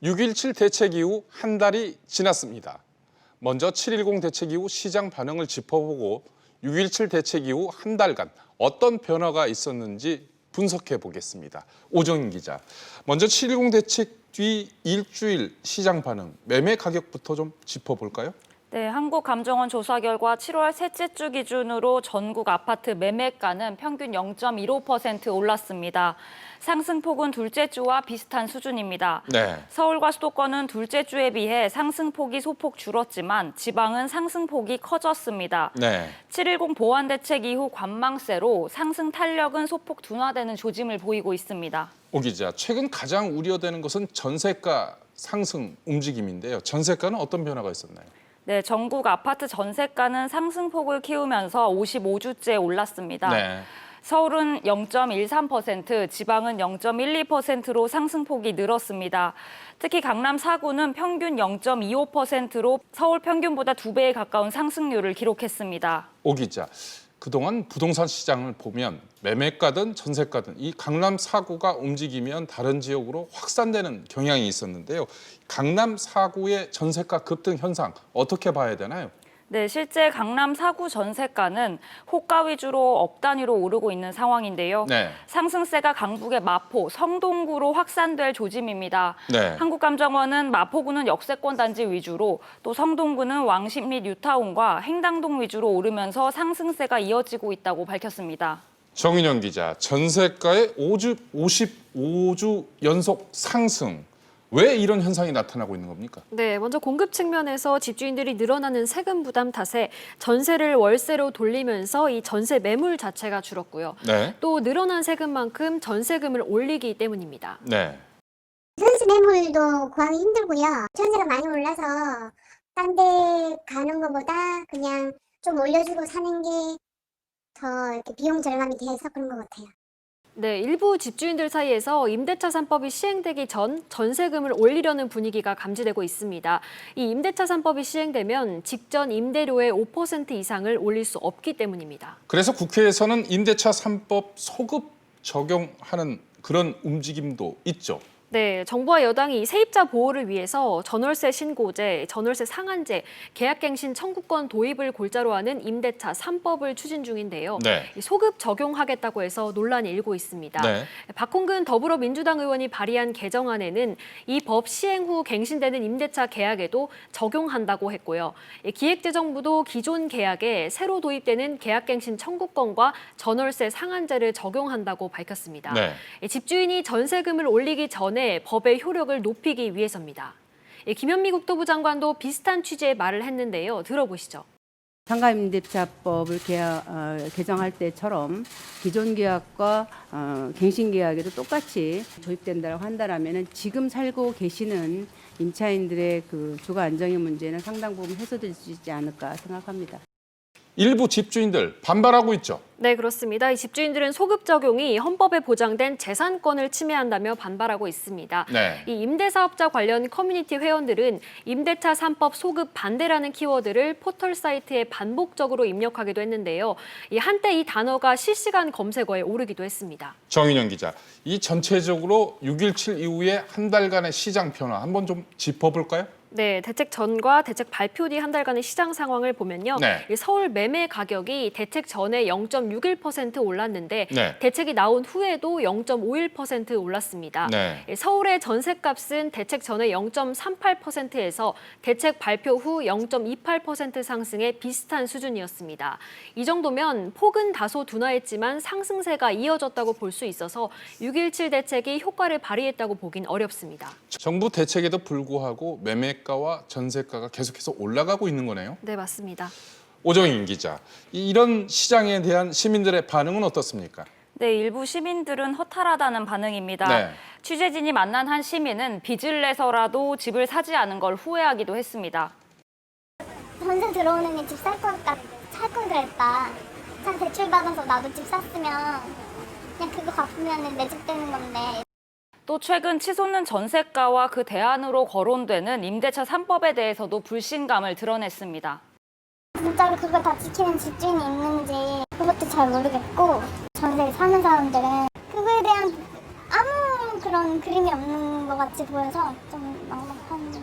6.17 대책 이후 한 달이 지났습니다. 먼저 7.10 대책 이후 시장 반응을 짚어보고 6.17 대책 이후 한 달간 어떤 변화가 있었는지 분석해 보겠습니다. 오정인 기자. 먼저 7.10 대책 뒤 일주일 시장 반응, 매매 가격부터 좀 짚어볼까요? 네, 한국감정원 조사 결과 7월 셋째 주 기준으로 전국 아파트 매매가는 평균 0.15% 올랐습니다. 상승폭은 둘째 주와 비슷한 수준입니다. 네. 서울과 수도권은 둘째 주에 비해 상승폭이 소폭 줄었지만 지방은 상승폭이 커졌습니다. 네. 7.10 보완 대책 이후 관망세로 상승 탄력은 소폭 둔화되는 조짐을 보이고 있습니다. 오 기자, 최근 가장 우려되는 것은 전세가 상승 움직임인데요. 전세가는 어떤 변화가 있었나요? 네, 전국 아파트 전세가는 상승폭을 키우면서 55주째 올랐습니다. 네. 서울은 0.13%, 지방은 0.12%로 상승폭이 늘었습니다. 특히 강남 4구는 평균 0.25%로 서울 평균보다 2배에 가까운 상승률을 기록했습니다. 오 기자, 그동안 부동산 시장을 보면 매매가든 전세가든 이 강남 4구가 움직이면 다른 지역으로 확산되는 경향이 있었는데요. 강남 4구의 전세가 급등 현상 어떻게 봐야 되나요? 네, 실제 강남 4구 전세가는 호가 위주로 억 단위로 오르고 있는 상황인데요. 네. 상승세가 강북의 마포, 성동구로 확산될 조짐입니다. 네. 한국감정원은 마포구는 역세권 단지 위주로 또 성동구는 왕십 및 뉴타운과 행당동 위주로 오르면서 상승세가 이어지고 있다고 밝혔습니다. 정인영 기자, 전세가의 55주 연속 상승. 왜 이런 현상이 나타나고 있는 겁니까? 네, 먼저 공급 측면에서 집주인들이 늘어나는 세금 부담 탓에 전세를 월세로 돌리면서 이 전세 매물 자체가 줄었고요. 네. 또 늘어난 세금만큼 전세금을 올리기 때문입니다. 네. 전세 매물도 구하기 힘들고요. 전세가 많이 올라서 딴 데 가는 것보다 그냥 좀 올려주고 사는 게 더 이렇게 비용 절감이 돼서 그런 것 같아요. 네, 일부 집주인들 사이에서 임대차 3법이 시행되기 전 전세금을 올리려는 분위기가 감지되고 있습니다. 이 임대차 3법이 시행되면 직전 임대료의 5% 이상을 올릴 수 없기 때문입니다. 그래서 국회에서는 임대차 3법 소급 적용하는 그런 움직임도 있죠. 네, 정부와 여당이 세입자 보호를 위해서 전월세 신고제, 전월세 상한제, 계약갱신 청구권 도입을 골자로 하는 임대차 3법을 추진 중인데요. 네. 소급 적용하겠다고 해서 논란이 일고 있습니다. 네. 박홍근 더불어민주당 의원이 발의한 개정안에는 이 법 시행 후 갱신되는 임대차 계약에도 적용한다고 했고요. 기획재정부도 기존 계약에 새로 도입되는 계약갱신 청구권과 전월세 상한제를 적용한다고 밝혔습니다. 네. 집주인이 전세금을 올리기 전에 법의 효력을 높이기 위해서입니다. 김현미 국토부 장관도 비슷한 취지의 말을 했는데요. 들어보시죠. 상가임대차법을 개정할 때처럼 기존 계약과 갱신 계약에도 똑같이 도입된다고 한다라면 지금 살고 계시는 임차인들의 그 주거 안정의 문제는 상당 부분 해소될 수 있지 않을까 생각합니다. 일부 집주인들 반발하고 있죠. 네, 그렇습니다. 이 집주인들은 소급 적용이 헌법에 보장된 재산권을 침해한다며 반발하고 있습니다. 네. 이 임대사업자 관련 커뮤니티 회원들은 임대차 3법 소급 반대라는 키워드를 포털 사이트에 반복적으로 입력하기도 했는데요. 한때 이 단어가 실시간 검색어에 오르기도 했습니다. 정인영 기자, 이 전체적으로 6.17 이후에 한 달간의 시장 변화 한번 좀 짚어볼까요? 네, 대책 전과 대책 발표 뒤 한 달간의 시장 상황을 보면요. 네. 서울 매매 가격이 대책 전에 0.61% 올랐는데 네. 대책이 나온 후에도 0.51% 올랐습니다. 네. 서울의 전셋값은 대책 전에 0.38%에서 대책 발표 후 0.28% 상승에 비슷한 수준이었습니다. 이 정도면 폭은 다소 둔화했지만 상승세가 이어졌다고 볼 수 있어서 6.17 대책이 효과를 발휘했다고 보긴 어렵습니다. 정부 대책에도 불구하고 매매가와 전세가가 계속해서 올라가고 있는 거네요. 네, 맞습니다. 오정인 기자, 이런 시장에 대한 시민들의 반응은 어떻습니까? 네, 일부 시민들은 허탈하다는 반응입니다. 네. 취재진이 만난 한 시민은 빚을 내서라도 집을 사지 않은 걸 후회하기도 했습니다. 전세 들어오는 게 집 살 걸 그랬다. 차 대출 받아서 나도 집 샀으면 그냥 그거 갚으면 내 집 되는 건데. 또 최근 치솟는 전세가와 그 대안으로 거론되는 임대차 3법에 대해서도 불신감을 드러냈습니다. 진짜로 그걸 다 지키는 집주인이 있는지 그것도 잘 모르겠고 전세 사는 사람들은 그거에 대한 아무 그런 그런 그림이 없는 것 같이 보여서 좀 막막한.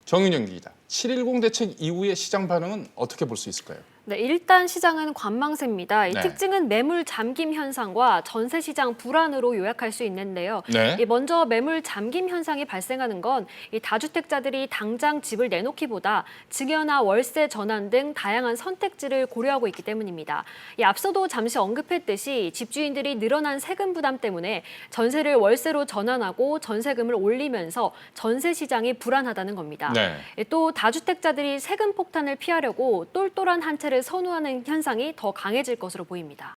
정윤영 기자, 7.10 대책 이후의 시장 반응은 어떻게 볼 수 있을까요? 네, 일단 시장은 관망세입니다. 이 네. 특징은 매물 잠김 현상과 전세 시장 불안으로 요약할 수 있는데요. 네. 먼저 매물 잠김 현상이 발생하는 건 이 다주택자들이 당장 집을 내놓기보다 증여나 월세 전환 등 다양한 선택지를 고려하고 있기 때문입니다. 앞서도 잠시 언급했듯이 집주인들이 늘어난 세금 부담 때문에 전세를 월세로 전환하고 전세금을 올리면서 전세 시장이 불안하다는 겁니다. 네. 또 다주택자들이 세금 폭탄을 피하려고 똘똘한 한 채를 선호하는 현상이 더 강해질 것으로 보입니다.